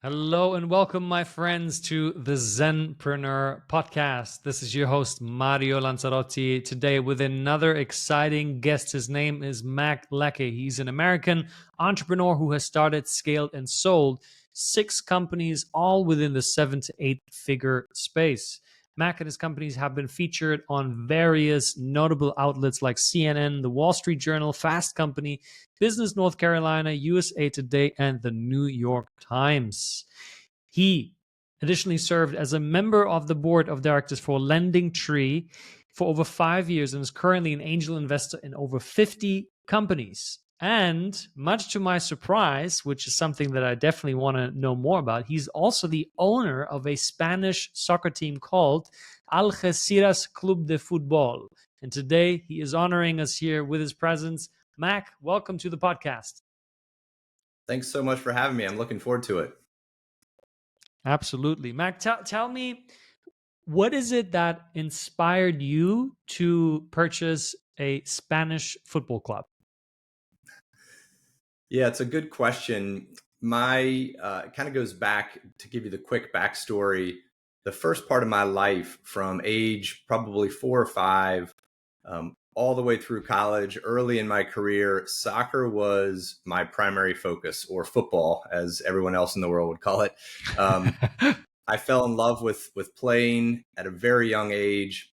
Hello and welcome, my friends, to the Zenpreneur podcast. This is your host, Mario Lanzarotti, today with another exciting guest. His name is Mac Lackey. He's an American entrepreneur who has started, scaled, and sold 6 companies, all within the 7 to 8 figure space. Mac and his companies have been featured on various notable outlets like CNN, The Wall Street Journal, Fast Company, Business North Carolina, USA Today, and the New York Times. He additionally served as a member of the board of directors for LendingTree for over 5 years and is currently an angel investor in over 50 companies. And much to my surprise, which is something that I definitely want to know more about, he's also the owner of a Spanish soccer team called Algeciras Club de Fútbol. And today he is honoring us here with his presence. Mac, welcome to the podcast. Thanks so much for having me. I'm looking forward to it. Absolutely. Mac, tell me, what is it that inspired you to purchase a Spanish football club? Yeah, it's a good question. My kind of goes back to give you the quick backstory. The first part of my life, from age probably 4 or 5, all the way through college, early in my career, soccer was my primary focus, or football, as everyone else in the world would call it. I fell in love with playing at a very young age.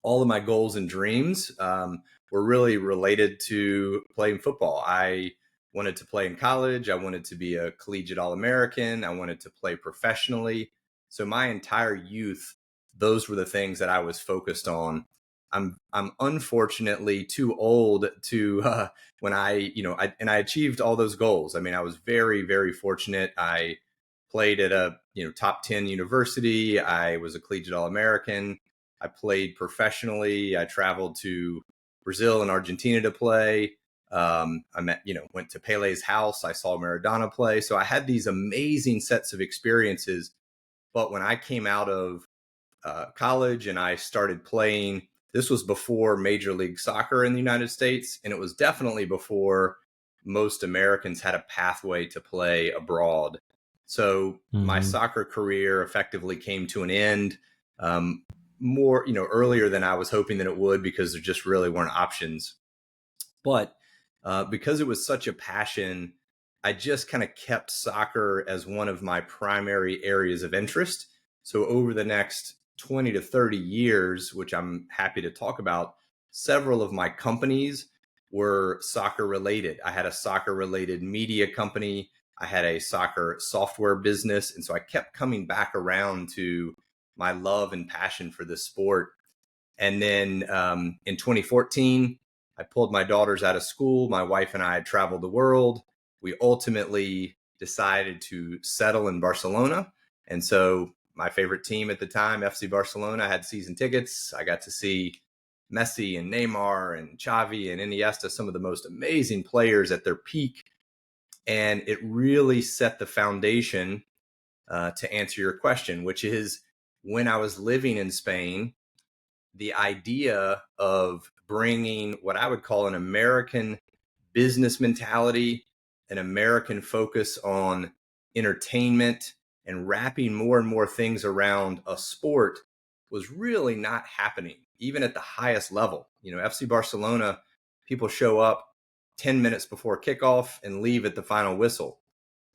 All of my goals and dreams were really related to playing football. I wanted to play in college. I wanted to be a collegiate All-American. I wanted to play professionally. So my entire youth, those were the things that I was focused on. I'm unfortunately too old to when I achieved all those goals. I mean, I was very, very fortunate. I played at a top 10 university. I was a collegiate All-American. I played professionally. I traveled to Brazil and Argentina to play. Went to Pele's house. I saw Maradona play. So I had these amazing sets of experiences. But when I came out of college and I started playing, this was before Major League Soccer in the United States. And it was definitely before most Americans had a pathway to play abroad. So my soccer career effectively came to an end. More, earlier than I was hoping that it would, because there just really weren't options. But because it was such a passion, I just kind of kept soccer as one of my primary areas of interest. So over the next 20 to 30 years, which I'm happy to talk about, several of my companies were soccer related. I had a soccer related media company. I had a soccer software business. And so I kept coming back around to my love and passion for this sport. And then in 2014, I pulled my daughters out of school. My wife and I had traveled the world. We ultimately decided to settle in Barcelona. And so my favorite team at the time, FC Barcelona, had season tickets. I got to see Messi and Neymar and Xavi and Iniesta, some of the most amazing players at their peak. And it really set the foundation to answer your question, which is, when I was living in Spain, the idea of bringing what I would call an American business mentality, an American focus on entertainment, and wrapping more and more things around a sport was really not happening, even at the highest level. FC Barcelona, people show up 10 minutes before kickoff and leave at the final whistle.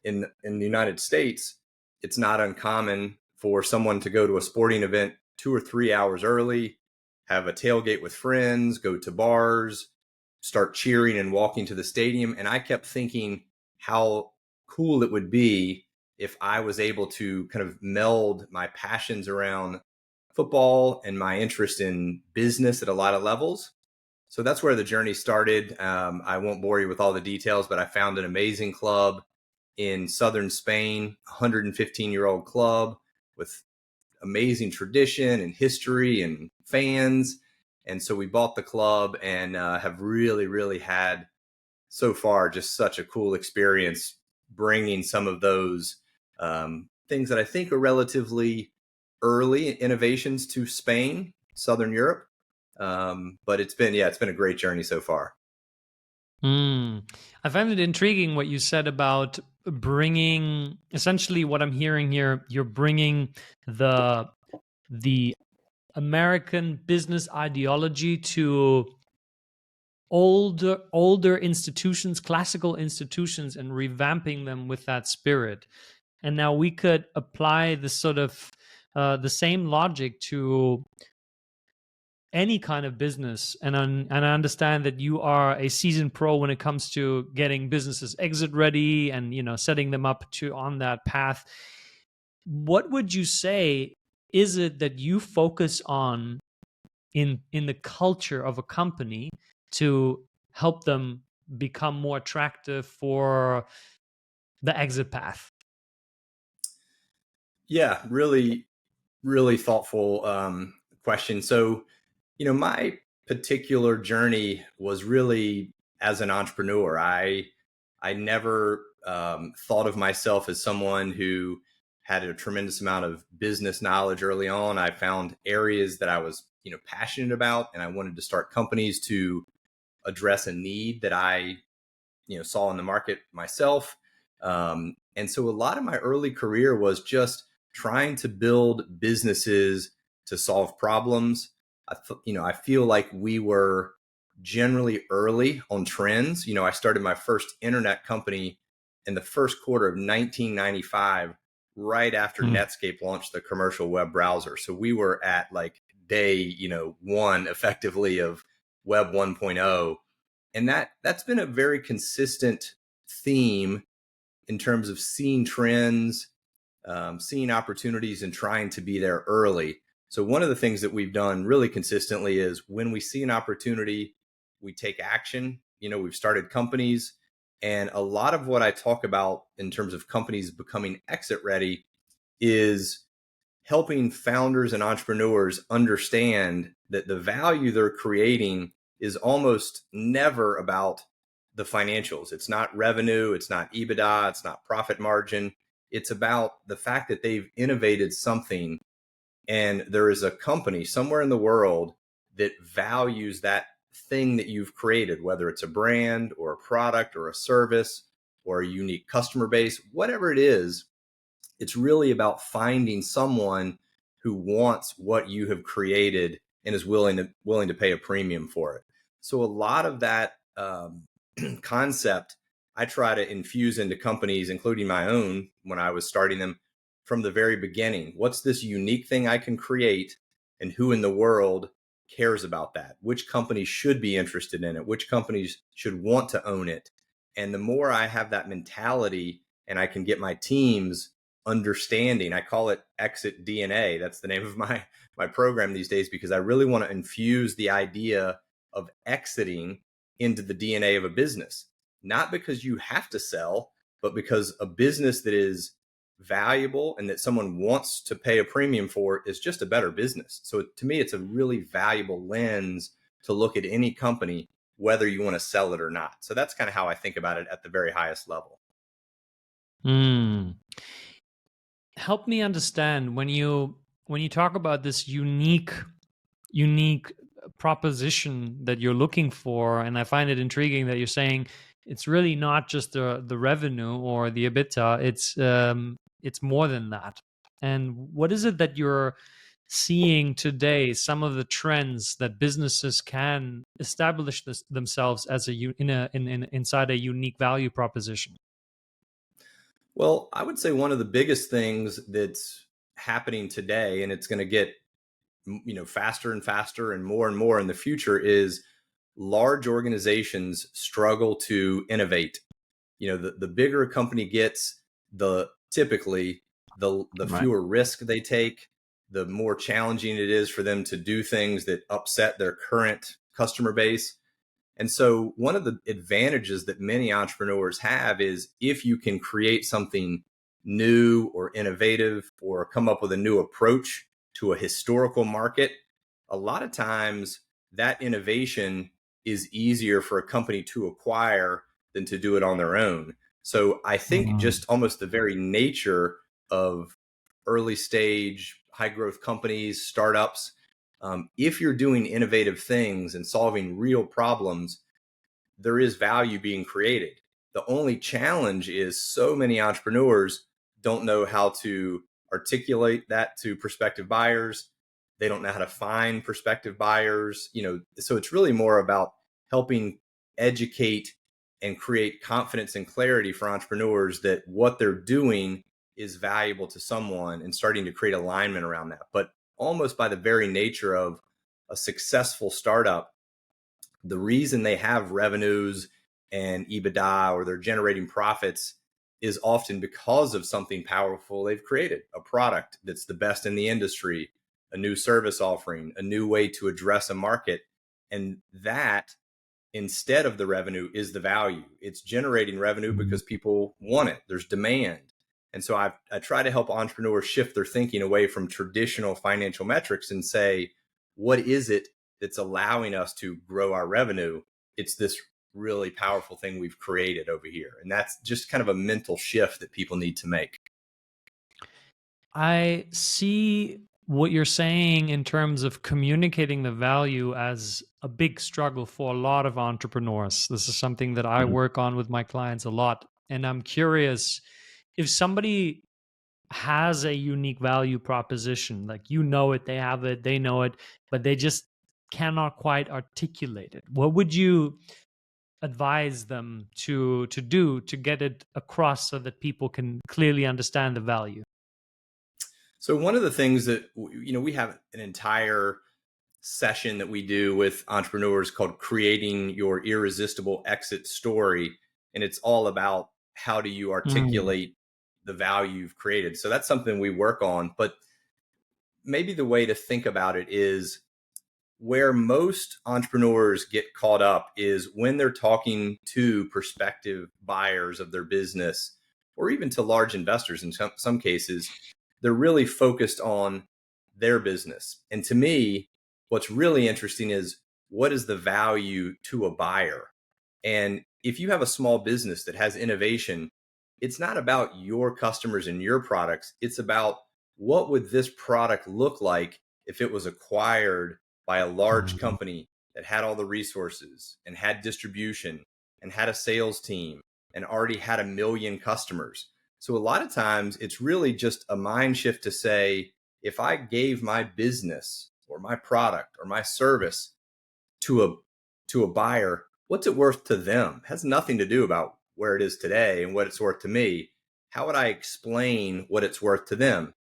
In the United States, it's not uncommon for someone to go to a sporting event 2 or 3 hours early, have a tailgate with friends, go to bars, start cheering and walking to the stadium. And I kept thinking how cool it would be if I was able to kind of meld my passions around football and my interest in business at a lot of levels. So that's where the journey started. I won't bore you with all the details, but I found an amazing club in southern Spain, 115-year-old club with amazing tradition and history and fans. And so we bought the club and have really, really had so far just such a cool experience bringing some of those things that I think are relatively early innovations to Spain, Southern Europe. But it's been a great journey so far. I find it intriguing what you said about bringing, essentially what I'm hearing here, you're bringing the American business ideology to older institutions, classical institutions, and revamping them with that spirit. And now we could apply this sort of the same logic to any kind of business. And I understand that you are a seasoned pro when it comes to getting businesses exit ready and setting them up to on that path. What would you say is it that you focus on in the culture of a company to help them become more attractive for the exit path? Yeah, really, really thoughtful question. So, my particular journey was really as an entrepreneur. I never thought of myself as someone who had a tremendous amount of business knowledge early on. I found areas that I was, passionate about, and I wanted to start companies to address a need that I, saw in the market myself. And so a lot of my early career was just trying to build businesses to solve problems. I feel like we were generally early on trends. I started my first internet company in the first quarter of 1995, right after Hmm. Netscape launched the commercial web browser. So we were at like day, one effectively of web 1.0. And that's been a very consistent theme in terms of seeing trends, seeing opportunities, and trying to be there early. So one of the things that we've done really consistently is when we see an opportunity, we take action. We've started companies, and a lot of what I talk about in terms of companies becoming exit ready is helping founders and entrepreneurs understand that the value they're creating is almost never about the financials. It's not revenue, it's not EBITDA, it's not profit margin. It's about the fact that they've innovated something, and there is a company somewhere in the world that values that thing that you've created, whether it's a brand or a product or a service or a unique customer base, whatever it is. It's really about finding someone who wants what you have created and is willing to pay a premium for it. So a lot of that concept I try to infuse into companies, including my own when I was starting them from the very beginning. What's this unique thing I can create, and who in the world cares about that? Which companies should be interested in it? Which companies should want to own it? And the more I have that mentality and I can get my teams understanding, I call it exit DNA. That's the name of my program these days, because I really want to infuse the idea of exiting into the DNA of a business, not because you have to sell, but because a business that is valuable and that someone wants to pay a premium for is just a better business. So to me, it's a really valuable lens to look at any company, whether you want to sell it or not. So that's kind of how I think about it at the very highest level. Hmm. Help me understand when you talk about this unique proposition that you're looking for. And I find it intriguing that you're saying it's really not just the revenue or the EBITDA, it's more than that. And what is it that you're seeing today, some of the trends that businesses can establish themselves as inside a unique value proposition? Well, I would say one of the biggest things that's happening today, and it's going to get faster and faster and more in the future, is large organizations struggle to innovate. The bigger a company gets, the typically the Right. fewer risk they take, the more challenging it is for them to do things that upset their current customer base. And so one of the advantages that many entrepreneurs have is if you can create something new or innovative or come up with a new approach to a historical market, a lot of times that innovation is easier for a company to acquire than to do it on their own. So I think Mm. just almost the very nature of early stage, high growth companies, startups, if you're doing innovative things and solving real problems, there is value being created. The only challenge is so many entrepreneurs don't know how to articulate that to prospective buyers. They don't know how to find prospective buyers, so it's really more about helping educate and create confidence and clarity for entrepreneurs that what they're doing is valuable to someone, and starting to create alignment around that. But almost by the very nature of a successful startup, the reason they have revenues and EBITDA, or they're generating profits, is often because of something powerful they've created, a product that's the best in the industry, a new service offering, a new way to address a market. And that, instead of the revenue, is the value. It's generating revenue because people want it. There's demand. And so I try to help entrepreneurs shift their thinking away from traditional financial metrics and say, what is it that's allowing us to grow our revenue? It's this really powerful thing we've created over here. And that's just kind of a mental shift that people need to make. I see what you're saying in terms of communicating the value as a big struggle for a lot of entrepreneurs. This is something that I Mhm. work on with my clients a lot. And I'm curious, if somebody has a unique value proposition, like it, they have it, they know it, but they just cannot quite articulate it, what would you advise them to do to get it across so that people can clearly understand the value? So one of the things that, we have an entire session that we do with entrepreneurs called Creating Your Irresistible Exit Story. And it's all about how do you Mm. articulate the value you've created. So that's something we work on. But maybe the way to think about it is, where most entrepreneurs get caught up is when they're talking to prospective buyers of their business, or even to large investors in some cases. They're really focused on their business. And to me, what's really interesting is, what is the value to a buyer? And if you have a small business that has innovation, it's not about your customers and your products. It's about, what would this product look like if it was acquired by a large Mhm. company that had all the resources and had distribution and had a sales team and already had 1 million customers. So a lot of times it's really just a mind shift to say, if I gave my business or my product or my service to a buyer, what's it worth to them? It has nothing to do about where it is today and what it's worth to me. How would I explain what it's worth to them?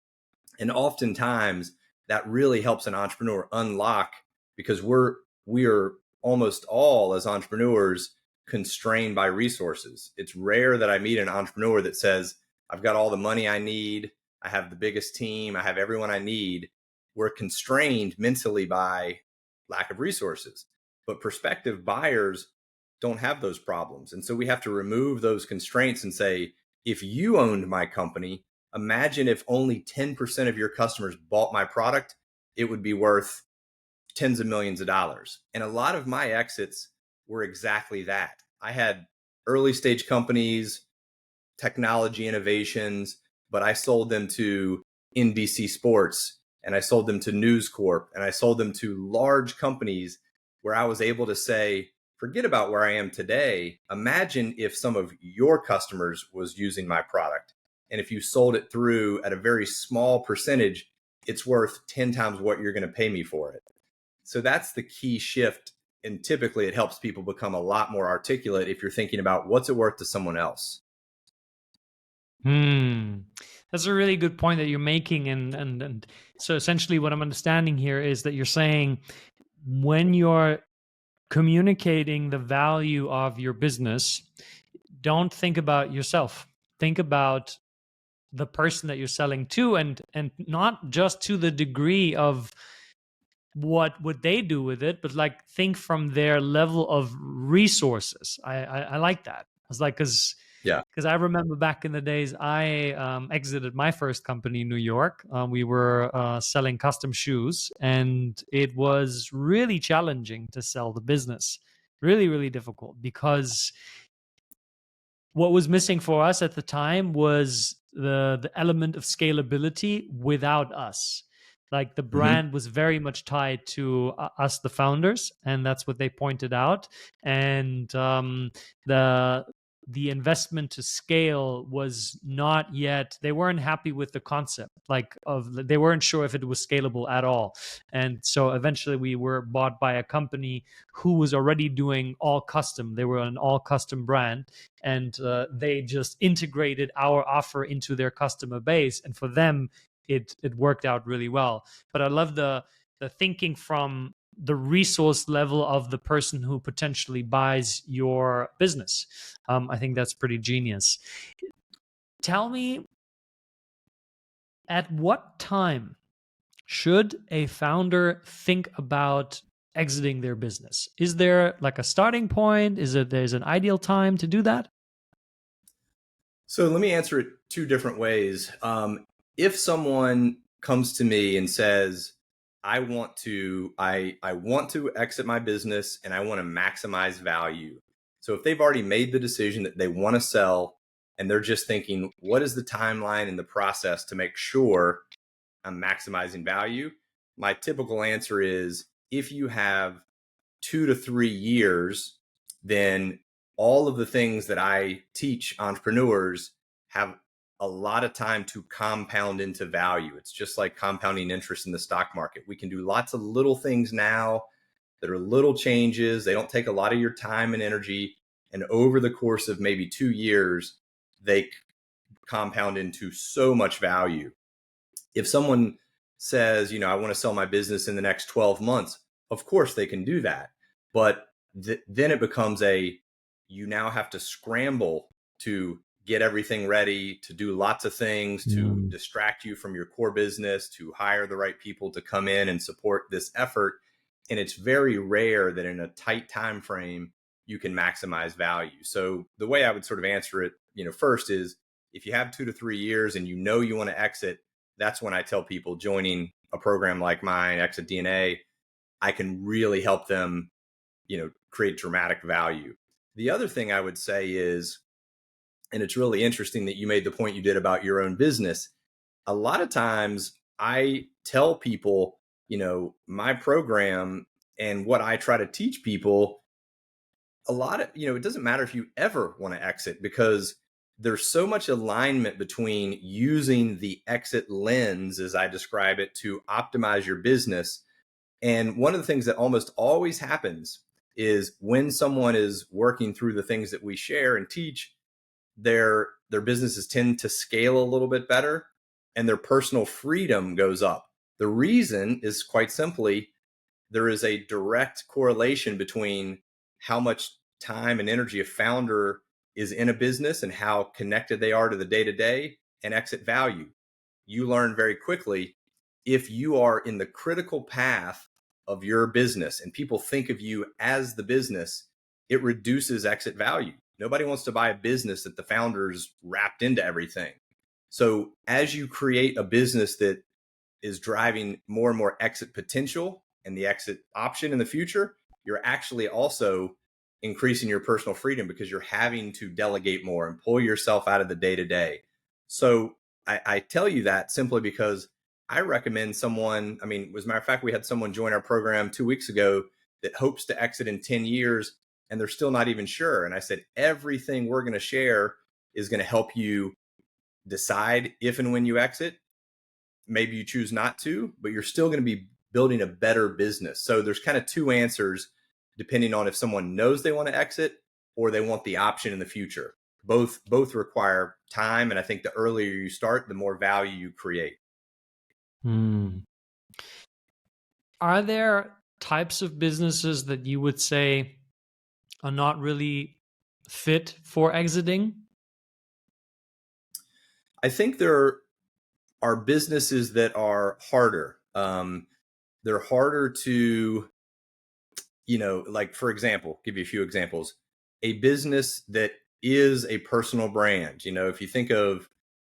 And oftentimes that really helps an entrepreneur unlock, because we are almost all, as entrepreneurs, constrained by resources. It's rare that I meet an entrepreneur that says, I've got all the money I need, I have the biggest team, I have everyone I need. We're constrained mentally by lack of resources. But prospective buyers don't have those problems. And so we have to remove those constraints and say, if you owned my company, imagine if only 10% of your customers bought my product, it would be worth tens of millions of dollars. And a lot of my exits were exactly that. I had early stage companies, technology innovations, but I sold them to NBC Sports, and I sold them to News Corp, and I sold them to large companies, where I was able to say, forget about where I am today. Imagine if some of your customers was using my product. And if you sold it through at a very small percentage, it's worth 10 times what you're going to pay me for it. So that's the key shift. And typically it helps people become a lot more articulate if you're thinking about, what's it worth to someone else. Hmm. That's a really good point that you're making, and so essentially, what I'm understanding here is that you're saying, when you're communicating the value of your business, don't think about yourself. Think about the person that you're selling to, and not just to the degree of what would they do with it, but like, think from their level of resources. I like that. It's like, Yeah. because I remember back in the days, I exited my first company in New York. We were selling custom shoes, and it was really challenging to sell the business. Really, really difficult, because what was missing for us at the time was the element of scalability without us. Like, the Mm-hmm. brand was very much tied to us, the founders, and that's what they pointed out. And the the investment to scale was not yet, they weren't happy with the concept, they weren't sure if it was scalable at all. And so eventually we were bought by a company who was already doing all custom. They were an all custom brand, and they just integrated our offer into their customer base. And for them, it worked out really well. But I love the thinking from the resource level of the person who potentially buys your business. I think that's pretty genius. Tell me, at what time should a founder think about exiting their business? Is there like a starting point? There's an ideal time to do that? So let me answer it two different ways. If someone comes to me and says, I want to exit my business and I want to maximize value. So if they've already made the decision that they want to sell and they're just thinking, what is the timeline and the process to make sure I'm maximizing value? My typical answer is, if you have 2 to 3 years, then all of the things that I teach entrepreneurs have a lot of time to compound into value. It's just like compounding interest in the stock market. We can do lots of little things now that are little changes. They don't take a lot of your time and energy. And over the course of maybe 2 years, they compound into so much value. If someone says, I want to sell my business in the next 12 months, of course they can do that. But then it becomes you now have to scramble to get everything ready, to do lots of things, to distract you from your core business, to hire the right people to come in and support this effort. And it's very rare that in a tight time frame, you can maximize value. So the way I would sort of answer it, first is, if you have 2 to 3 years and you want to exit, that's when I tell people joining a program like mine, Exit DNA, I can really help them, create dramatic value. The other thing I would say is, and it's really interesting that you made the point you did about your own business. A lot of times I tell people, my program and what I try to teach people, it doesn't matter if you ever want to exit, because there's so much alignment between using the exit lens, as I describe it, to optimize your business. And one of the things that almost always happens is, when someone is working through the things that we share and teach, their businesses tend to scale a little bit better and their personal freedom goes up. The reason is quite simply, there is a direct correlation between how much time and energy a founder is in a business and how connected they are to the day-to-day and exit value. You learn very quickly, if you are in the critical path of your business and people think of you as the business, it reduces exit value. Nobody wants to buy a business that the founder's wrapped into everything. So as you create a business that is driving more and more exit potential and the exit option in the future, you're actually also increasing your personal freedom, because you're having to delegate more and pull yourself out of the day-to-day. So I tell you that simply because I recommend someone, as a matter of fact, we had someone join our program 2 weeks ago that hopes to exit in 10 years and they're still not even sure. And I said, everything we're going to share is going to help you decide if and when you exit. Maybe you choose not to, but you're still going to be building a better business. So there's kind of two answers, depending on if someone knows they want to exit or they want the option in the future. Both require time. And I think the earlier you start, the more value you create. Are there types of businesses that you would say are not really fit for exiting? I think there are businesses that are harder. They're harder to, like, for example, give you a few examples. A business that is a personal brand. If you think of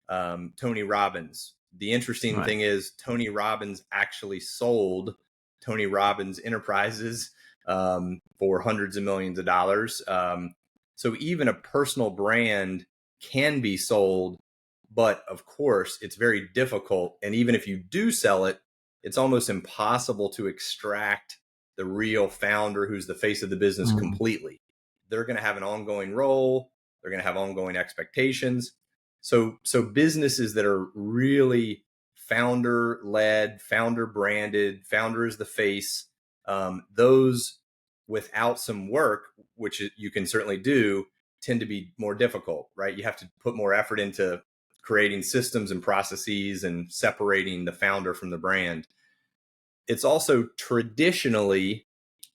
Tony Robbins, the interesting thing is Tony Robbins actually sold Tony Robbins Enterprises for hundreds of millions of dollars. So even a personal brand can be sold, but of course it's very difficult. And even if you do sell it, it's almost impossible to extract the real founder who's the face of the business completely. They're going to have an ongoing role. They're going to have ongoing expectations. So businesses that are really founder led, founder branded, founder is the face, those without some work, which you can certainly do, tend to be more difficult, right? You have to put more effort into creating systems and processes and separating the founder from the brand. It's also traditionally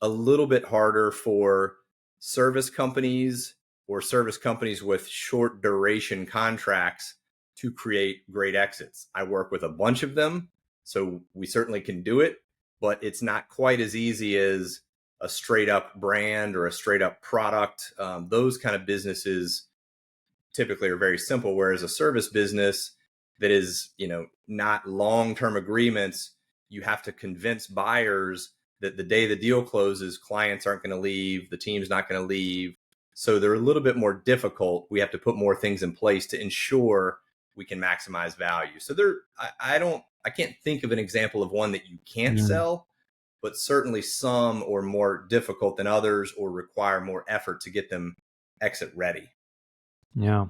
a little bit harder for service companies or service companies with short duration contracts to create great exits. I work with a bunch of them, so we certainly can do it, but it's not quite as easy as a straight up brand or a straight up product. Those kind of businesses typically are very simple, whereas a service business that is, not long-term agreements, you have to convince buyers that the day the deal closes, clients aren't going to leave, the team's not going to leave. So they're a little bit more difficult. We have to put more things in place to ensure we can maximize value. So I can't think of an example of one that you can't sell, but certainly some are more difficult than others or require more effort to get them exit ready. Yeah.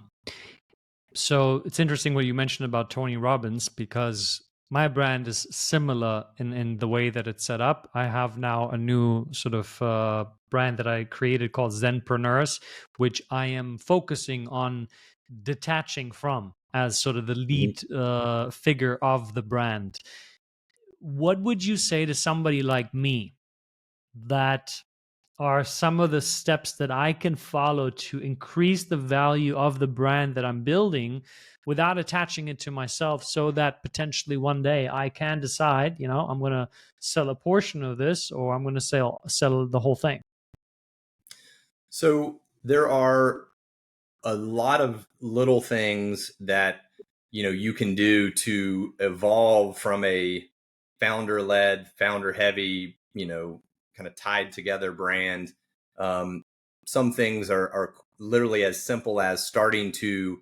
So it's interesting what you mentioned about Tony Robbins, because my brand is similar in the way that it's set up. I have now a new sort of brand that I created called Zenpreneurs, which I am focusing on detaching from as sort of the lead figure of the brand. What would you say to somebody like me that are some of the steps that I can follow to increase the value of the brand that I'm building without attaching it to myself, so that potentially one day I can decide, I'm going to sell a portion of this, or I'm going to sell the whole thing? So there are a lot of little things that you can do to evolve from a founder led, founder heavy, kind of tied together brand. Some things are literally as simple as starting to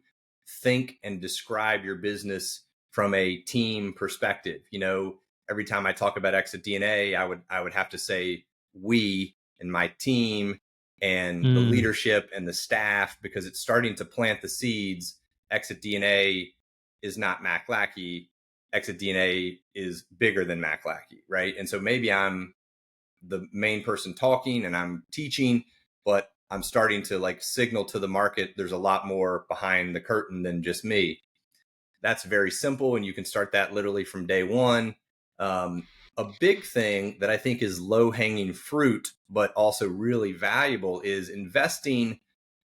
think and describe your business from a team perspective. Every time I talk about Exit DNA, I would have to say we and my team and the leadership and the staff, because it's starting to plant the seeds. Exit DNA is not Mac Lackey. Exit DNA is bigger than Mac Lackey, right? And so maybe I'm the main person talking and I'm teaching, but I'm starting to signal to the market there's a lot more behind the curtain than just me. That's very simple, and you can start that literally from day one. A big thing that I think is low-hanging fruit, but also really valuable, is investing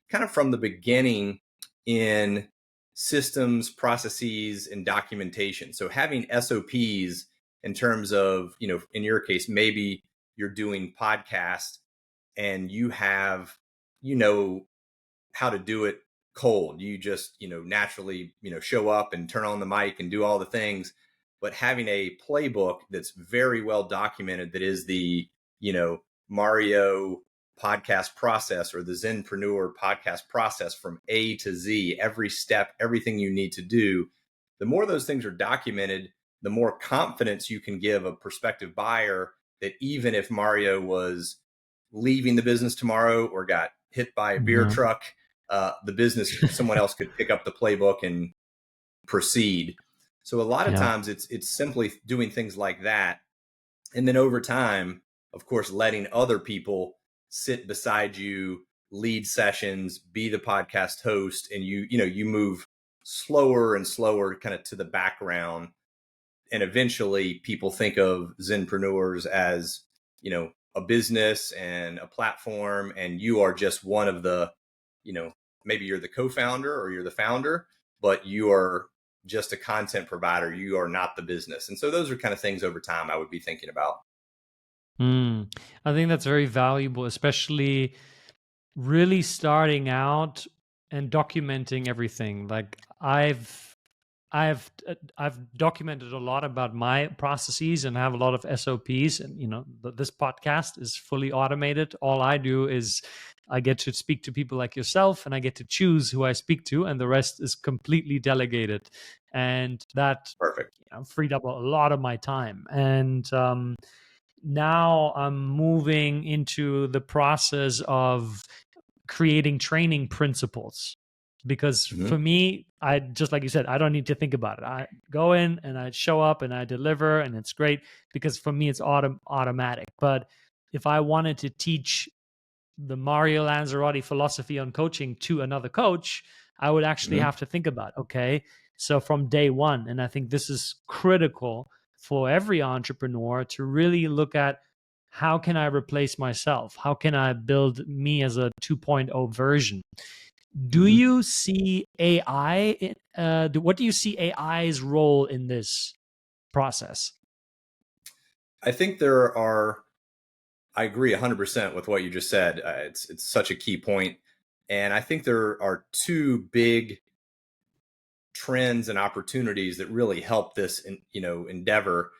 kind of from the beginning in systems, processes, and documentation. So having SOPs in terms of, in your case, maybe you're doing podcasts and you have, how to do it cold. You just, naturally, show up and turn on the mic and do all the things. But having a playbook that's very well documented, that is the, Mario podcast process or the Zenpreneur podcast process from A to Z, every step, everything you need to do. The more those things are documented, the more confidence you can give a prospective buyer that even if Mario was leaving the business tomorrow or got hit by a beer truck, the business, someone else could pick up the playbook and proceed. So a lot of times it's simply doing things like that. And then over time, of course, letting other people sit beside you, lead sessions, be the podcast host, and you move slower and slower kind of to the background. And eventually people think of Zenpreneurs as, a business and a platform, and you are just one of the, maybe you're the co-founder or you're the founder, but you are just a content provider. You are not the business. And so those are kind of things over time I would be thinking about. I think that's very valuable, especially really starting out and documenting everything. Like I've documented a lot about my processes and have a lot of SOPs, and this podcast is fully automated. All I do is I get to speak to people like yourself, and I get to choose who I speak to, and the rest is completely delegated, and that Perfect. freed up a lot of my time. And now I'm moving into the process of creating training principles. Because Hmm. for me, I just like you said, I don't need to think about it. I go in and I show up and I deliver, and it's great because for me it's automatic. But if I wanted to teach the Mario Lanzarote philosophy on coaching to another coach, I would actually Hmm. have to think about, okay, so from day one. And I think this is critical for every entrepreneur to really look at, how can I replace myself? How can I build me as a 2.0 version? Do Hmm. you see AI? What do you see AI's role in this process? I think I agree 100% with what you just said. It's such a key point. And I think there are two big trends and opportunities that really help this endeavor.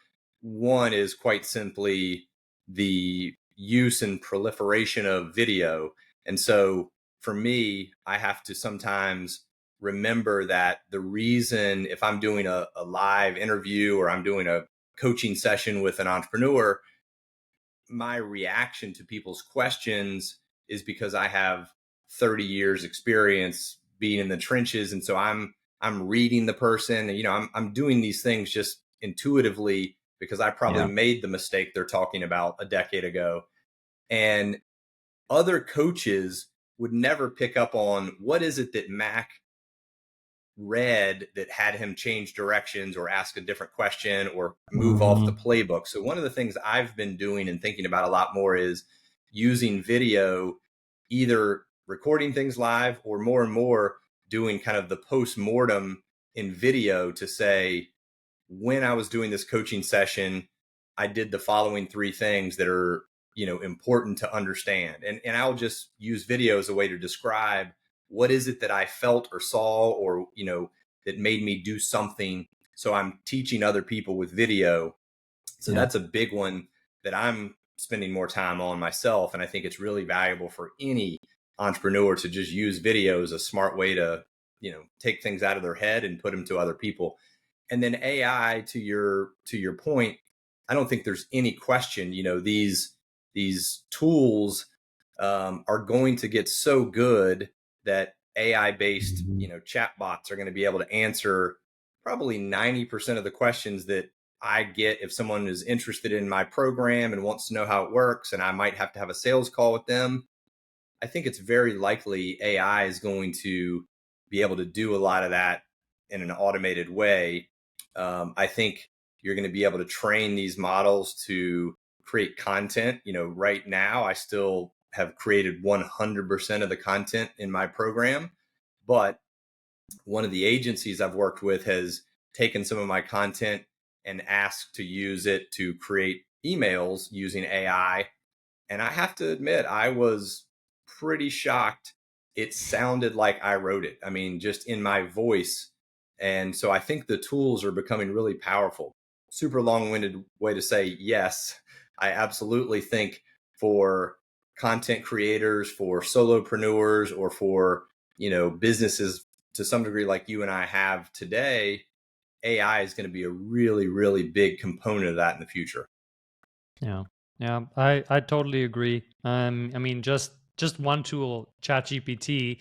One is quite simply the use and proliferation of video. And so for me, I have to sometimes remember that the reason, if I'm doing a live interview or I'm doing a coaching session with an entrepreneur, my reaction to people's questions is because I have 30 years experience being in the trenches. And so I'm reading the person, and I'm doing these things just intuitively because I probably Yeah. made the mistake they're talking about a decade ago. And other coaches would never pick up on what is it that Mac read that had him change directions or ask a different question or move off the Mhm. playbook. So one of the things I've been doing and thinking about a lot more is using video, either recording things live or more and more doing kind of the post-mortem in video to say, when I was doing this coaching session, I did the following three things that are, important to understand. And I'll just use video as a way to describe what is it that I felt or saw or, that made me do something. So I'm teaching other people with video. So Yeah. that's a big one that I'm spending more time on myself. And I think it's really valuable for any entrepreneur to just use video as a smart way to, take things out of their head and put them to other people. And then AI, to your point, I don't think there's any question. These tools are going to get so good that AI based Mhm. chatbots are going to be able to answer probably 90% of the questions that I get if someone is interested in my program and wants to know how it works, and I might have to have a sales call with them. I think it's very likely AI is going to be able to do a lot of that in an automated way. I think you're going to be able to train these models to create content. Right now, I still have created 100% of the content in my program, but one of the agencies I've worked with has taken some of my content and asked to use it to create emails using AI. And I have to admit, I was pretty shocked. It sounded like I wrote it. I mean, just in my voice. And so I think the tools are becoming really powerful. Super long winded way to say yes. I absolutely think for content creators, for solopreneurs, or for, businesses to some degree like you and I have today, AI is going to be a really, really big component of that in the future. Yeah, yeah, I totally agree. I mean, just one tool, ChatGPT,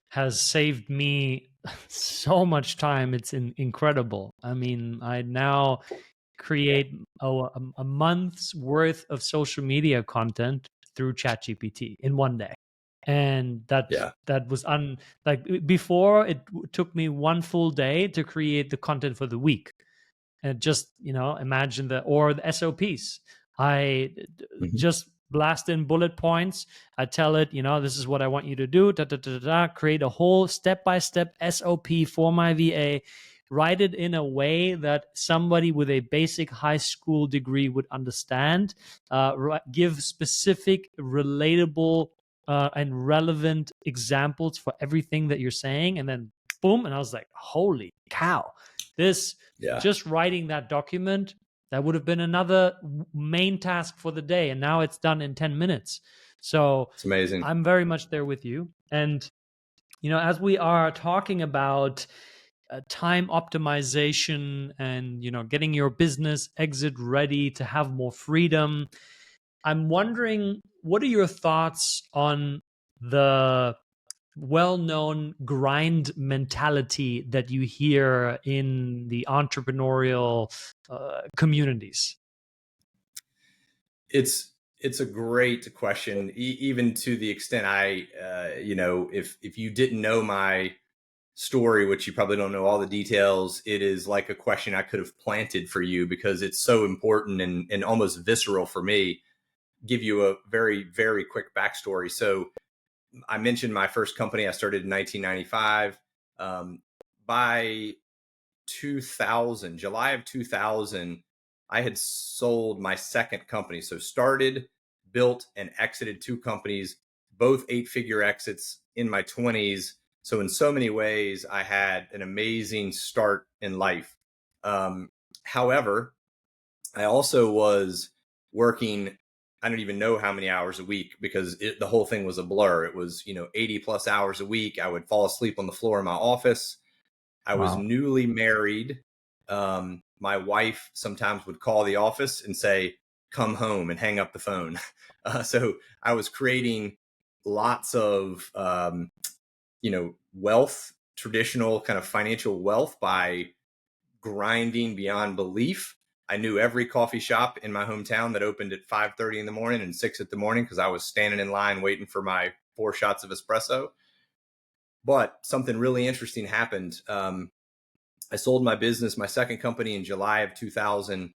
has saved me so much time. It's incredible. I mean, I now create a month's worth of social media content through ChatGPT in one day, and Yeah. that was like before. It took me one full day to create the content for the week. And just imagine the SOPs. I Mhm. just blast in bullet points. I tell it, this is what I want you to do, da, da, da, da, da. Create a whole step-by-step SOP for my VA, write it in a way that somebody with a basic high school degree would understand, give specific relatable and relevant examples for everything that you're saying, and then boom. And I was like, holy cow, this Yeah. just writing that document, that would have been another main task for the day, and now it's done in 10 minutes. So It's amazing. I'm very much there with you. And as we are talking about time optimization and getting your business exit ready to have more freedom, I'm wondering, what are your thoughts on the well-known grind mentality that you hear in the entrepreneurial communities? It's a great question, even to the extent if you didn't know my story, which you probably don't know all the details, it is like a question I could have planted for you because it's so important and almost visceral for me. Give you a very, very quick backstory. So I mentioned my first company I started in 1995. By 2000, July of 2000, I had sold my second company. So started, built, and exited two companies, both 8-figure exits in my 20s. So in so many ways, I had an amazing start in life. However, I also was working, I don't even know how many hours a week because the whole thing was a blur. It was, 80 plus hours a week. I would fall asleep on the floor in my office. I was Wow. newly married. My wife sometimes would call the office and say, come home, and hang up the phone. So I was creating lots of, wealth, traditional kind of financial wealth by grinding beyond belief. I knew every coffee shop in my hometown that opened at 5:30 in the morning and 6 in the morning because I was standing in line waiting for my 4 shots of espresso. But something really interesting happened. I sold my business, my second company, in July of 2000.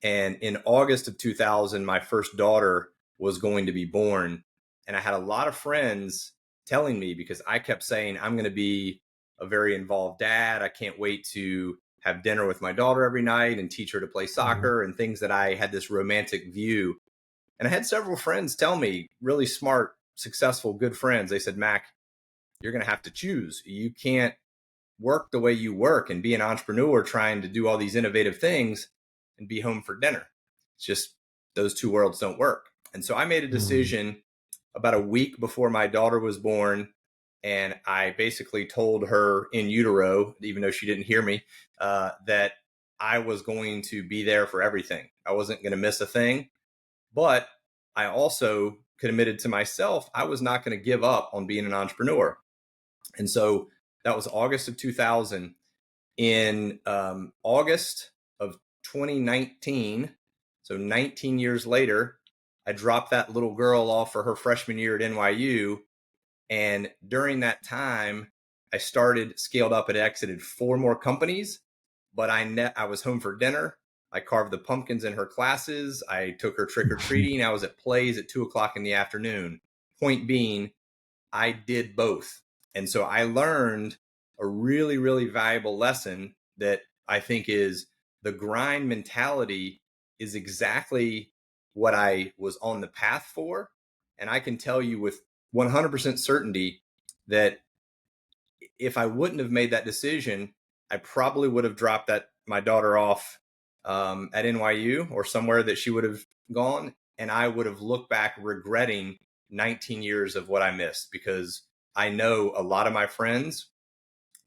And in August of 2000, my first daughter was going to be born. And I had a lot of friends telling me, because I kept saying, I'm going to be a very involved dad. I can't wait to have dinner with my daughter every night and teach her to play Mhm. soccer and things that I had this romantic view. And I had several friends tell me, really smart, successful, good friends. They said, Mac, you're going to have to choose. You can't work the way you work and be an entrepreneur trying to do all these innovative things and be home for dinner. It's just those two worlds don't work. And so I made a Mm. decision about a week before my daughter was born. And I basically told her in utero, even though she didn't hear me, that I was going to be there for everything. I wasn't going to miss a thing. But I also committed to myself, I was not going to give up on being an entrepreneur. And so that was August of 2000. In August of 2019, so 19 years later, I dropped that little girl off for her freshman year at NYU. And during that time, I scaled up, and exited 4 more companies. But I was home for dinner. I carved the pumpkins in her classes. I took her trick or treating. I was at plays at 2 o'clock in the afternoon. Point being, I did both. And so I learned a really, really valuable lesson that I think is the grind mentality is exactly what I was on the path for. And I can tell you with 100% certainty that if I wouldn't have made that decision, I probably would have dropped my daughter off at NYU or somewhere that she would have gone, and I would have looked back regretting 19 years of what I missed, because I know a lot of my friends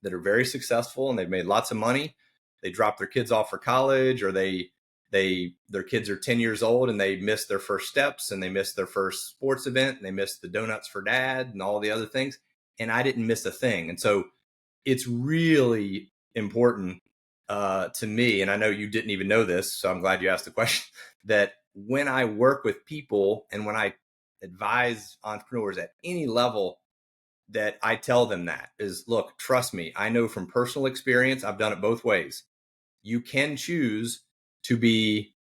that are very successful and they've made lots of money. They drop their kids off for college, or their kids are 10 years old and they missed their first steps, and they missed their first sports event, and they missed the donuts for dad and all the other things. And I didn't miss a thing. And so it's really important to me, and I know you didn't even know this, so I'm glad you asked the question, that when I work with people and when I advise entrepreneurs at any level, that I tell them that is, look, trust me, I know from personal experience, I've done it both ways. You can choose to be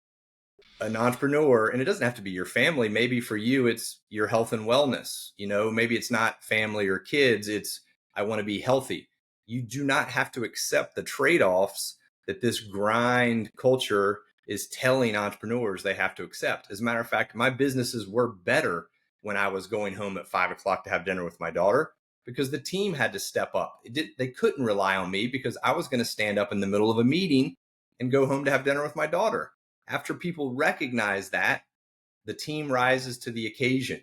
an entrepreneur, and it doesn't have to be your family. Maybe for you it's your health and wellness. Maybe it's not family or kids, it's I want to be healthy. You do not have to accept the trade-offs that this grind culture is telling entrepreneurs they have to accept. As a matter of fact, my businesses were better when I was going home at 5 o'clock to have dinner with my daughter, because the team had to step up. They couldn't rely on me because I was going to stand up in the middle of a meeting and go home to have dinner with my daughter. After people recognize that, the team rises to the occasion.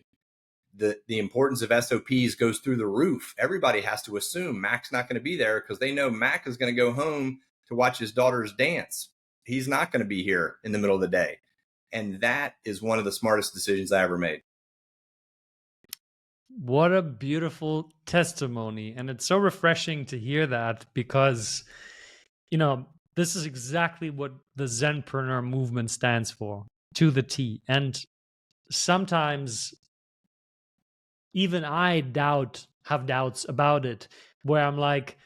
The importance of SOPs goes through the roof. Everybody has to assume Mac's not going to be there because they know Mac is going to go home to watch his daughter's dance. He's not going to be here in the middle of the day. And that is one of the smartest decisions I ever made. What a beautiful testimony. And it's so refreshing to hear that because, this is exactly what the Zenpreneur movement stands for, to the T. And sometimes even I have doubts about it, where I'm like,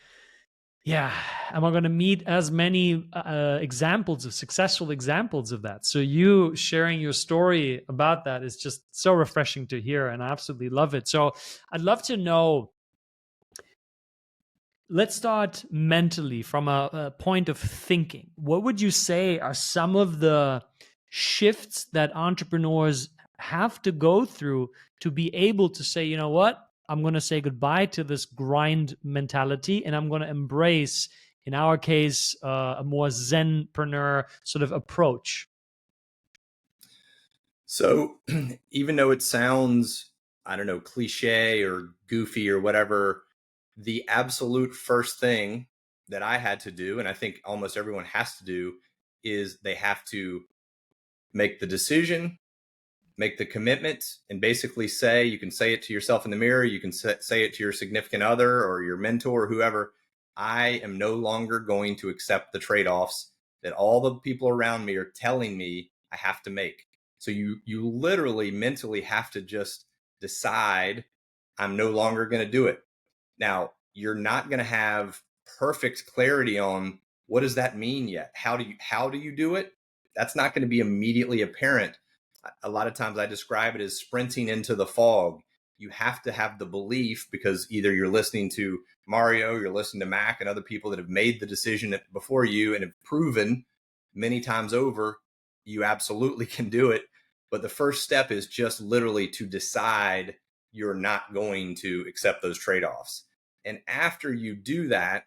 yeah, am I going to meet as many successful examples of that? So you sharing your story about that is just so refreshing to hear, and I absolutely love it. So I'd love to know, let's start mentally from a point of thinking. What would you say are some of the shifts that entrepreneurs have to go through to be able to say, you know what, I'm going to say goodbye to this grind mentality and I'm going to embrace, in our case, a more Zenpreneur sort of approach? So even though it sounds, I don't know, cliche or goofy or whatever, the absolute first thing that I had to do, and I think almost everyone has to do, is they have to make the decision, make the commitment, and basically say, you can say it to yourself in the mirror, you can say it to your significant other or your mentor or whoever, I am no longer going to accept the trade-offs that all the people around me are telling me I have to make. So you literally mentally have to just decide, I'm no longer going to do it. Now, you're not going to have perfect clarity on what does that mean yet. How do you do it? That's not going to be immediately apparent. A lot of times I describe it as sprinting into the fog. You have to have the belief, because either you're listening to Mario, you're listening to Mac and other people that have made the decision before you and have proven many times over you absolutely can do it. But the first step is just literally to decide you're not going to accept those trade-offs. And after you do that,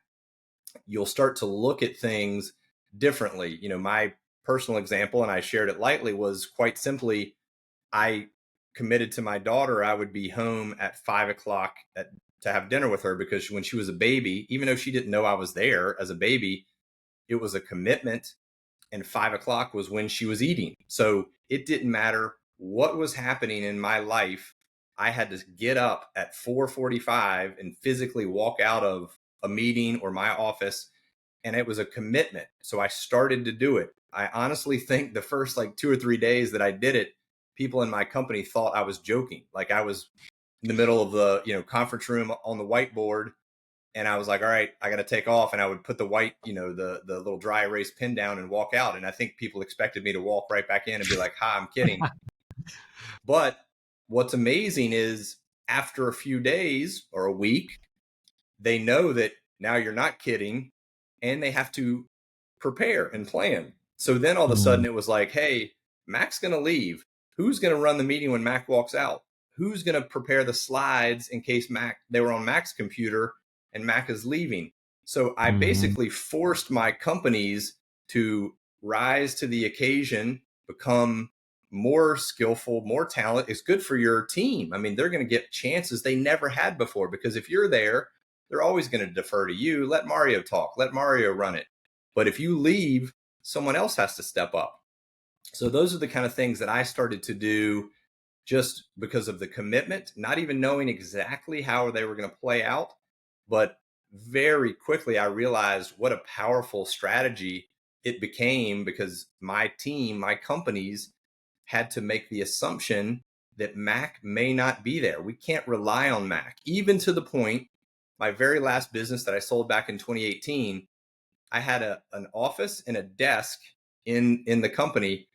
you'll start to look at things differently. My personal example, and I shared it lightly, was quite simply, I committed to my daughter I would be home at 5 o'clock to have dinner with her, because when she was a baby, even though she didn't know I was there as a baby, it was a commitment, and 5 o'clock was when she was eating. So it didn't matter what was happening in my life. I had to get up at 4:45 and physically walk out of a meeting or my office. And it was a commitment. So I started to do it. I honestly think the first like 2 or 3 days that I did it, people in my company thought I was joking. Like I was in the middle of the, conference room on the whiteboard, and I was like, all right, I got to take off. And I would put the white, the little dry erase pen down and walk out. And I think people expected me to walk right back in and be like, hi, I'm kidding. But what's amazing is after a few days or a week, they know that now you're not kidding, and they have to prepare and plan. So then all of a sudden it was like, hey, Mac's going to leave. Who's going to run the meeting when Mac walks out? Who's going to prepare the slides in case they were on Mac's computer and Mac is leaving? So I basically forced my companies to rise to the occasion, become more skillful, more talent. It's good for your team. I mean, they're going to get chances they never had before, because if you're there, they're always going to defer to you. Let Mario talk. Let Mario run it. But if you leave, someone else has to step up. So those are the kind of things that I started to do just because of the commitment, not even knowing exactly how they were going to play out. But very quickly, I realized what a powerful strategy it became, because my team, my companies had to make the assumption that Mac may not be there. We can't rely on Mac, even to the point, my very last business that I sold back in 2018, I had an office and a desk in the company,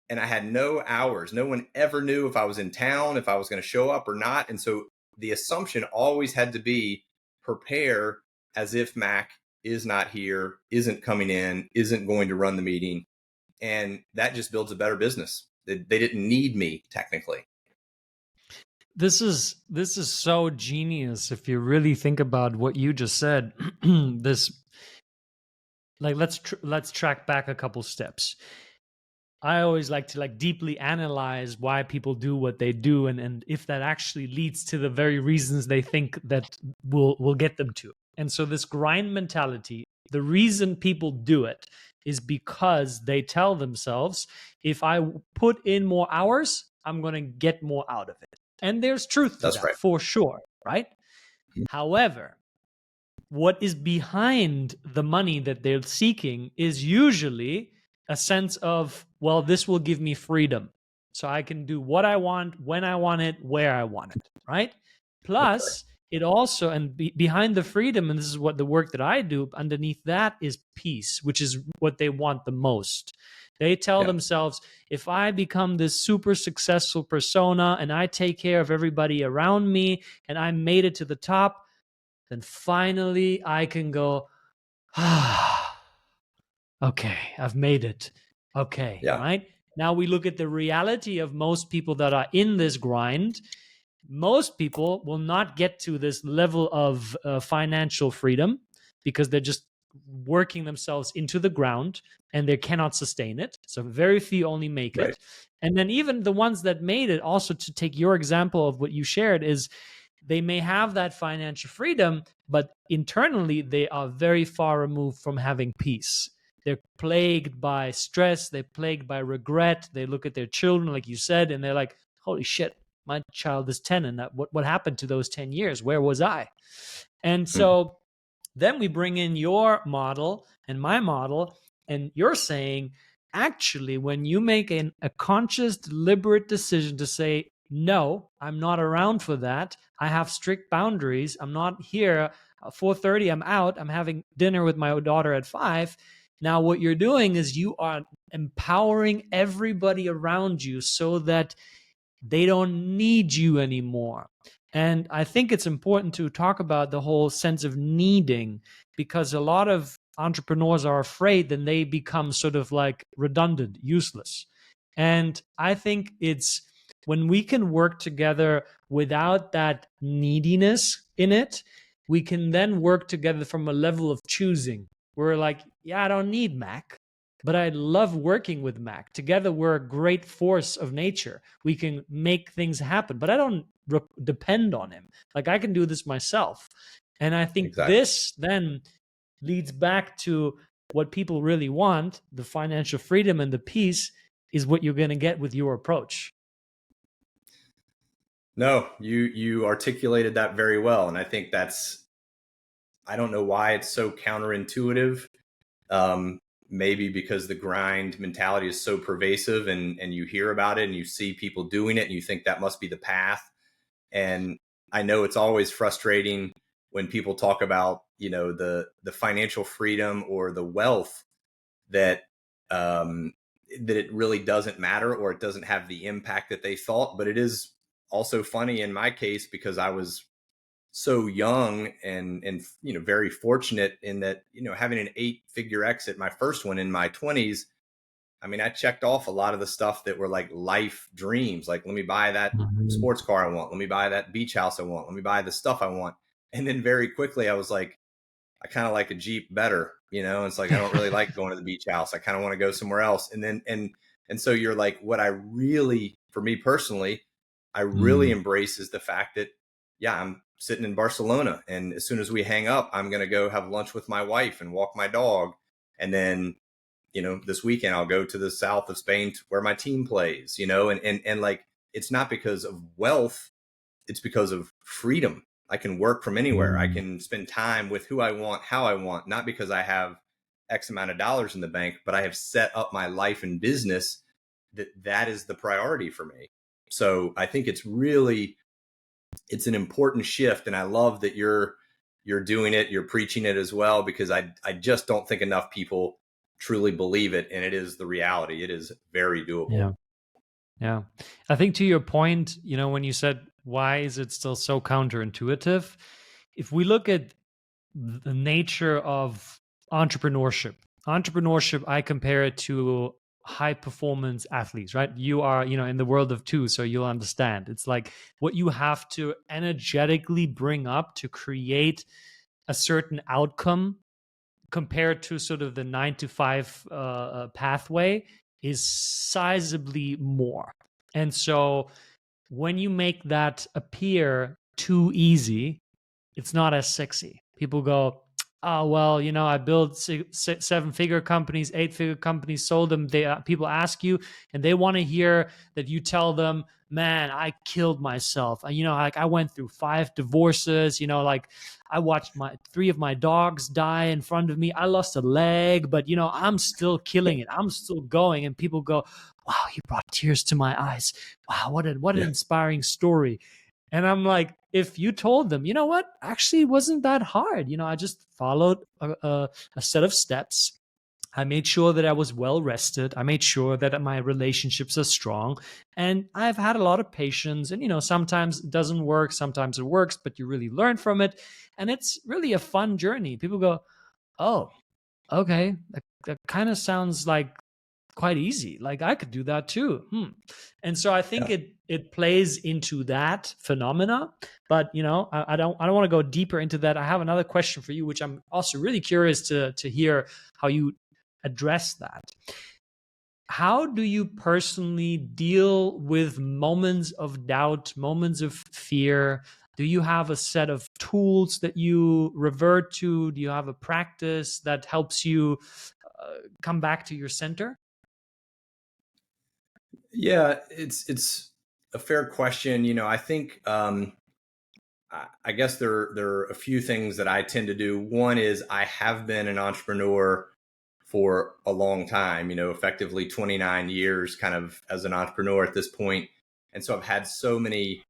and I had no hours. No one ever knew if I was in town, if I was going to show up or not. And so the assumption always had to be prepare as if Mac is not here, isn't coming in, isn't going to run the meeting. And that just builds a better business. They didn't need me technically. This is so genius if you really think about what you just said. This, like, let's track back a couple steps. I always like to deeply analyze why people do what they do, and if that actually leads to the very reasons they think that will get them to. And so this grind mentality, the reason people do it is because they tell themselves, if I put in more hours, I'm going to get more out of it. And there's truth to That's that right. for sure, right? However, what is behind the money that they're seeking is usually a sense of, well, this will give me freedom. So I can do what I want, when I want it, where I want it, right? Okay. Plus, it also, and behind the freedom, and this is what the work that I do, underneath that is peace, which is what they want the most. They tell Yeah. themselves, if I become this super successful persona and I take care of everybody around me and I made it to the top, then finally I can go, okay, I've made it. Okay, Yeah. right? Now we look at the reality of most people that are in this grind. Most people will not get to this level of financial freedom because they're just working themselves into the ground and they cannot sustain it. So very few only make Right. it. And then even the ones that made it, also to take your example of what you shared, is they may have that financial freedom, but internally they are very far removed from having peace. They're plagued by stress, they're plagued by regret. They look at their children, like you said, and they're like, holy shit, my child is 10, and what happened to those 10 years? Where was I? And Hmm. so then we bring in your model and my model, and you're saying, actually, when you make a conscious, deliberate decision to say, no, I'm not around for that. I have strict boundaries. I'm not here. 4:30, I'm out. I'm having dinner with my daughter at 5. Now, what you're doing is you are empowering everybody around you so that they don't need you anymore. And I think it's important to talk about the whole sense of needing, because a lot of entrepreneurs are afraid that they become sort of like redundant, useless. And I think it's when we can work together without that neediness in it, we can then work together from a level of choosing. We're like, yeah, I don't need Mac, but I love working with Mac. Together, we're a great force of nature. We can make things happen, but I don't depend on him. Like, I can do this myself. And I think Exactly. this then leads back to what people really want: the financial freedom and the peace is what you're going to get with your approach. No, you articulated that very well, and I think I don't know why it's so counterintuitive. Um, Maybe because the grind mentality is so pervasive, and you hear about it and you see people doing it and you think that must be the path. And I know it's always frustrating when people talk about, the financial freedom or the wealth that um, that it really doesn't matter, or it doesn't have the impact that they thought. But it is also funny in my case, because I was so young and very fortunate in that, having an 8-figure exit, my first one in my 20s. I mean, I checked off a lot of the stuff that were like life dreams. Like, let me buy that Mhm. sports car I want. Let me buy that beach house I want. Let me buy the stuff I want. And then very quickly I was like, I kind of like a Jeep better, It's like, I don't really like going to the beach house. I kind of want to go somewhere else. And so you're like, what I really, for me personally, I really Mm. embrace is the fact that, yeah, I'm sitting in Barcelona, and as soon as we hang up, I'm going to go have lunch with my wife and walk my dog. And then, this weekend I'll go to the south of Spain where my team plays, and like, it's not because of wealth, it's because of freedom. I can work from anywhere. I Mm. can spend time with who I want, how I want, not because I have X amount of dollars in the bank, but I have set up my life and business that is the priority for me. So I think it's an important shift. And I love that you're doing it, you're preaching it as well, because I just don't think enough people truly believe it. And it is the reality. It is very doable. Yeah. Yeah. I think to your point, when you said, why is it still so counterintuitive? If we look at the nature of entrepreneurship, I compare it to high performance athletes, right? You are, in the world of two, so you'll understand. It's like what you have to energetically bring up to create a certain outcome compared to sort of the 9 to 5 pathway is sizably more. And so when you make that appear too easy, it's not as sexy. People go, oh well, I built 7-figure companies, 8-figure companies, sold them. They people ask you, and they want to hear that you tell them, man, I killed myself. Like I went through 5 divorces. Like I watched my 3 of my dogs die in front of me. I lost a leg, but I'm still killing it. I'm still going. And people go, wow, you brought tears to my eyes. Wow, what an Yeah. inspiring story. And I'm like, if you told them, you know what, actually, it wasn't that hard. I just followed a set of steps. I made sure that I was well rested. I made sure that my relationships are strong. And I've had a lot of patience. And, sometimes it doesn't work, sometimes it works, but you really learn from it. And it's really a fun journey. People go, oh, okay, that kind of sounds like quite easy. Like I could do that too. And so I think Yeah. it plays into that phenomena. But I don't want to go deeper into that. I have another question for you, which I'm also really curious to hear how you address that. How do you personally deal with moments of doubt, moments of fear? Do you have a set of tools that you revert to? Do you have a practice that helps you come back to your center? Yeah, it's a fair question. I think I guess there are a few things that I tend to do. One is I have been an entrepreneur for a long time, effectively 29 years kind of as an entrepreneur at this point. And so I've had so many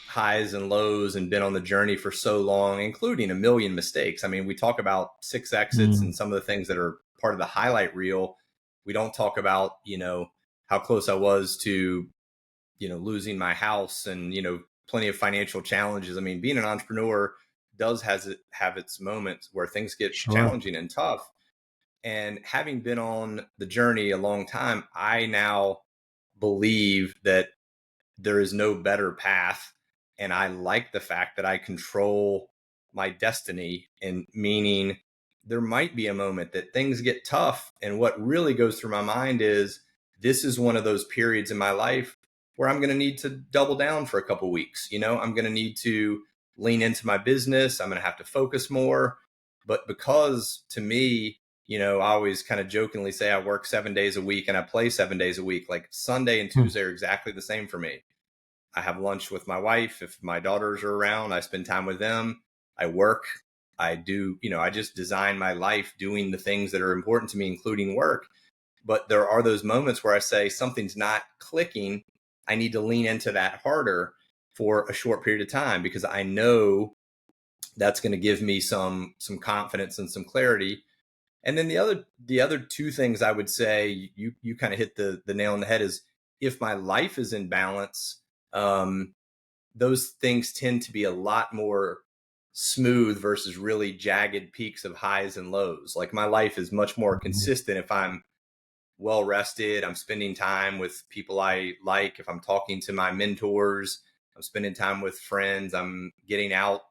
highs and lows and been on the journey for so long, including a million mistakes. I mean, we talk about 6 exits Mm, and some of the things that are part of the highlight reel. We don't talk about, how close I was to, losing my house and, plenty of financial challenges. I mean, being an entrepreneur does have its moments where things get sure. challenging and tough. And having been on the journey a long time, I now believe that there is no better path. And I like the fact that I control my destiny, and meaning there might be a moment that things get tough. And what really goes through my mind is this is one of those periods in my life where I'm going to need to double down for a couple weeks. I'm going to need to lean into my business. I'm going to have to focus more. But because to me, I always kind of jokingly say I work 7 days a week and I play 7 days a week. Like Sunday and Mm, Tuesday are exactly the same for me. I have lunch with my wife. If my daughters are around, I spend time with them. I work. I do, I just design my life doing the things that are important to me, including work. But there are those moments where I say something's not clicking. I need to lean into that harder for a short period of time because I know that's going to give me some confidence and some clarity. And then the other two things I would say, you kind of hit the nail on the head, is if my life is in balance, um, those things tend to be a lot more smooth versus really jagged peaks of highs and lows. Like my life is much more consistent if I'm well rested, I'm spending time with people I like, if I'm talking to my mentors, I'm spending time with friends, I'm getting out,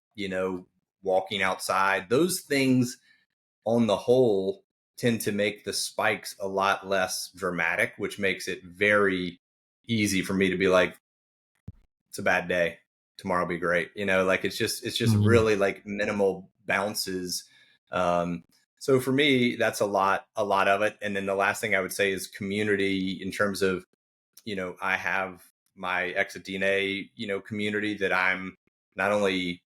walking outside. Those things on the whole tend to make the spikes a lot less dramatic, which makes it very easy for me to be like, it's a bad day. Tomorrow will be great. Like it's just mm, really like minimal bounces. Um, so for me, that's a lot of it. And then the last thing I would say is community in terms of, I have my Exit DNA, community that I'm not only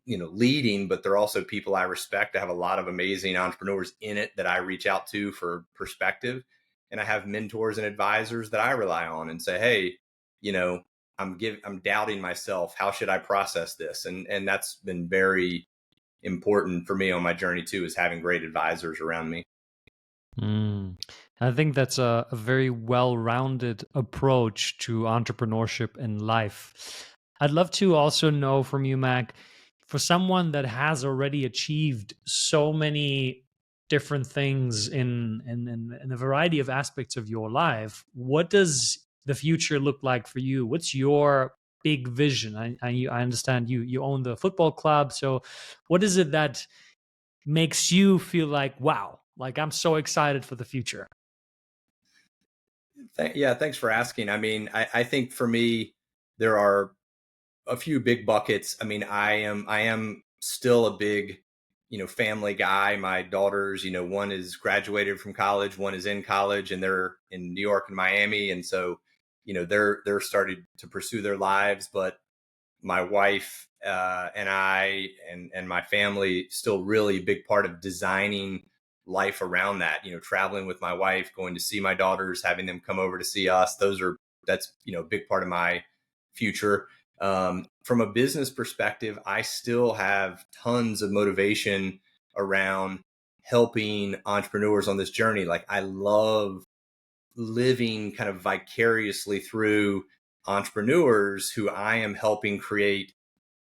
leading, but they're also people I respect. I have a lot of amazing entrepreneurs in it that I reach out to for perspective. And I have mentors and advisors that I rely on and say, hey, you know, I'm doubting myself. How should I process this? And that's been very important for me on my journey too, is having great advisors around me. mm. I think that's a very well-rounded approach to entrepreneurship and life. I'd love to also know from you, Mac, for someone that has already achieved so many different things in a variety of aspects of your life, what does the future look like for you? What's your big vision? I understand you own the football club, so what is it that makes you feel like, wow, like I'm so excited for the future? Yeah, thanks for asking. I mean, I think for me, there are a few big buckets. I mean, I am still a big family guy. My daughters, one is graduated from college, one is in college, and they're in New York and Miami. And so, they're starting to pursue their lives. But my wife and I and my family still really a big part of designing life around that. Traveling with my wife, going to see my daughters, having them come over to see us. That's a big part of my future. From a business perspective, I still have tons of motivation around helping entrepreneurs on this journey. Like, I love living kind of vicariously through entrepreneurs who I am helping create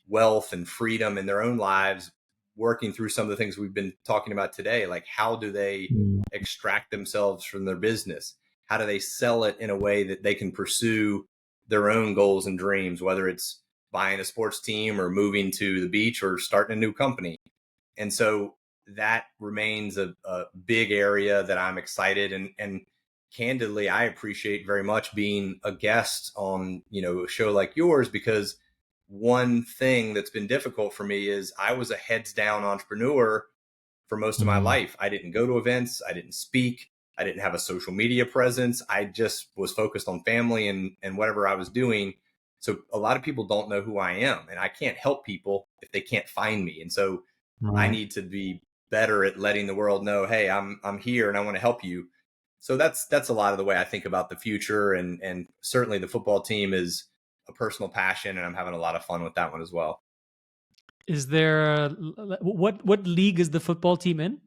wealth and freedom in their own lives, working through some of the things we've been talking about today. Like, how do they extract themselves from their business? How do they sell it in a way that they can pursue their own goals and dreams, whether it's buying a sports team or moving to the beach or starting a new company? And so that remains a big area that I'm excited, and candidly, I appreciate very much being a guest on, a show like yours, because one thing that's been difficult for me is I was a heads down entrepreneur for most of my life. I didn't go to events. I didn't speak. I didn't have a social media presence. I just was focused on family and whatever I was doing. So a lot of people don't know who I am, and I can't help people if they can't find me. And so I Right. need to be better at letting the world know, hey, I'm here and I want to help you. So that's a lot of the way I think about the future, and certainly the football team is a personal passion, and I'm having a lot of fun with that one as well. Is there what league is the football team in?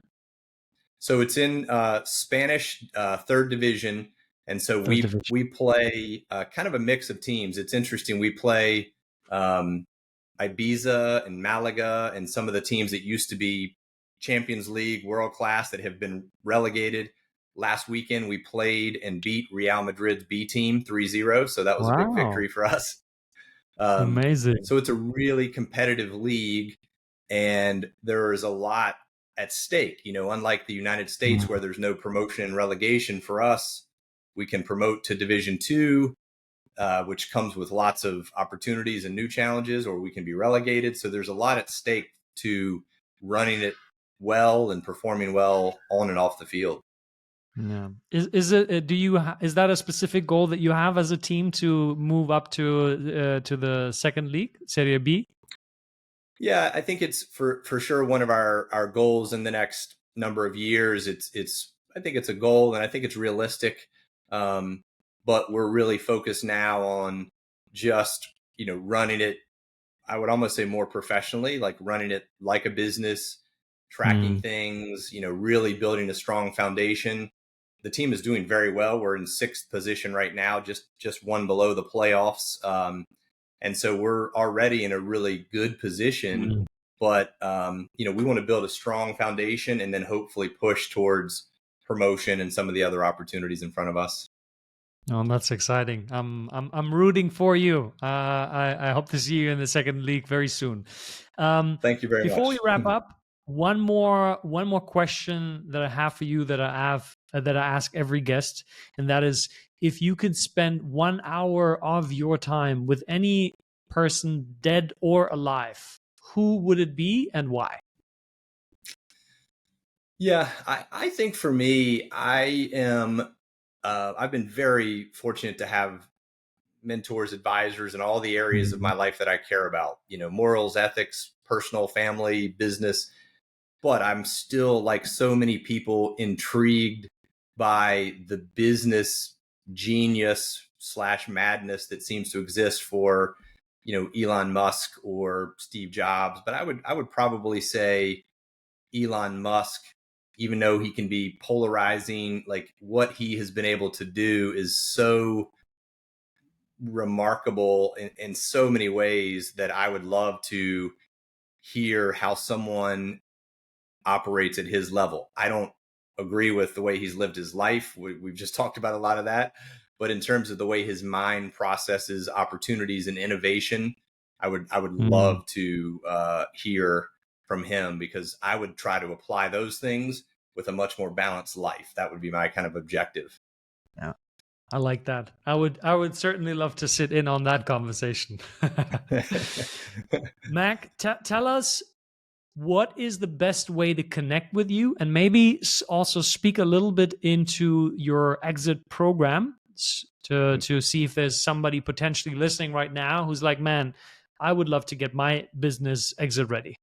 So it's in Spanish third division, and so Third we division. we play kind of a mix of teams. It's interesting. We play um, Ibiza and Malaga, and some of the teams that used to be Champions League world class that have been relegated. Last weekend we played and beat Real Madrid's B team 3-0, so that was a big Wow. victory for us. Um, Amazing. so it's a really competitive league, and there is a lot at stake. Unlike the United States, where there's no promotion and relegation, for us, we can promote to Division Two, which comes with lots of opportunities and new challenges, or we can be relegated. So there's a lot at stake to running it well and performing well on and off the field. Yeah. Is it is that a specific goal that you have as a team to move up to the second league, Serie B? Yeah, I think it's for sure one of our goals in the next number of years. It's I think it's a goal, and I think it's realistic. Um, but we're really focused now on just running it. I would almost say more professionally, like running it like a business, tracking Mm. things. Really building a strong foundation. The team is doing very well. We're in sixth position right now, just one below the playoffs. And so we're already in a really good position, Mm. but we want to build a strong foundation and then hopefully push towards promotion and some of the other opportunities in front of us. Oh, that's exciting. I'm rooting for you. I hope to see you in the second league very soon. Thank you very Before much. we wrap up, one more question that I have for you that I ask every guest, and that is, if you could spend 1 hour of your time with any person, dead or alive, who would it be and why? Yeah, I think for me, I've been very fortunate to have mentors, advisors in all the areas of Mm. my life that I care about, morals, ethics, personal, family, business. But I'm still, like so many people, intrigued by the business genius slash madness that seems to exist for, Elon Musk or Steve Jobs. But I would probably say Elon Musk, even though he can be polarizing, like what he has been able to do is so remarkable in so many ways that I would love to hear how someone operates at his level. I don't agree with the way he's lived his life. We've just talked about a lot of that. But in terms of the way his mind processes opportunities and innovation, I would Mm. love to hear from him, because I would try to apply those things with a much more balanced life. That would be my kind of objective. Yeah, I like that. I would certainly love to sit in on that conversation. Mac, tell us what is the best way to connect with you, and maybe also speak a little bit into your exit program to see if there's somebody potentially listening right now who's like, man, I would love to get my business exit ready.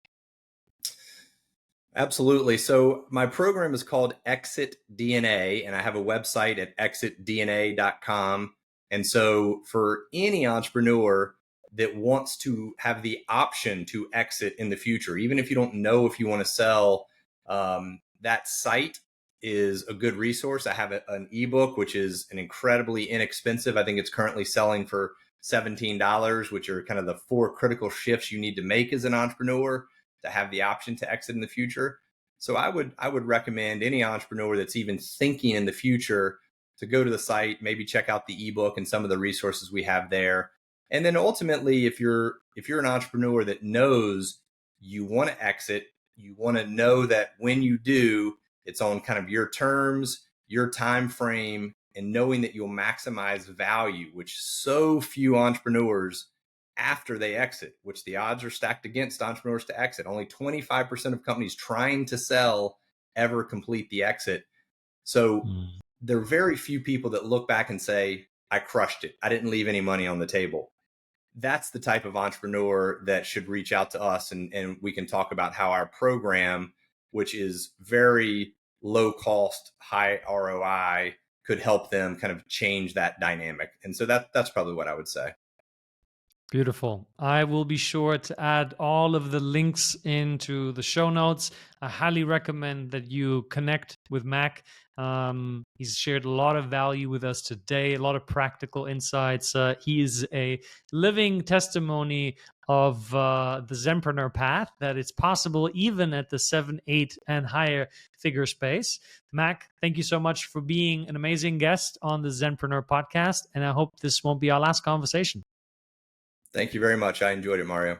Absolutely. So my program is called Exit DNA, and I have a website at exitdna.com. And so for any entrepreneur that wants to have the option to exit in the future, even if you don't know if you want to sell, that site is a good resource. I have an ebook, which is an incredibly inexpensive. I think it's currently selling for $17, which are kind of the 4 critical shifts you need to make as an entrepreneur to have the option to exit in the future. So I would recommend any entrepreneur that's even thinking in the future to go to the site, maybe check out the ebook and some of the resources we have there. And then ultimately, if you're an entrepreneur that knows you want to exit, you want to know that when you do, it's on kind of your terms, your time frame, and knowing that you'll maximize value, which so few entrepreneurs after they exit, which the odds are stacked against entrepreneurs to exit. Only 25% of companies trying to sell ever complete the exit. So there are very few people that look back and say, I crushed it. I didn't leave any money on the table. That's the type of entrepreneur that should reach out to us, and we can talk about how our program, which is very low cost, high ROI, could help them kind of change that dynamic. And so that's probably what I would say. Beautiful. I will be sure to add all of the links into the show notes. I highly recommend that you connect with Mac. He's shared a lot of value with us today, a lot of practical insights. He is a living testimony of the Zenpreneur path, that it's possible even at the 7, 8, and higher figure space. Mac, thank you so much for being an amazing guest on the Zenpreneur podcast, and I hope this won't be our last conversation. Thank you very much. I enjoyed it, Mario.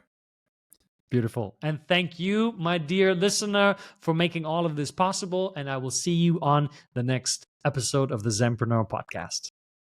Beautiful. And thank you, my dear listener, for making all of this possible. And I will see you on the next episode of the Zenpreneur podcast.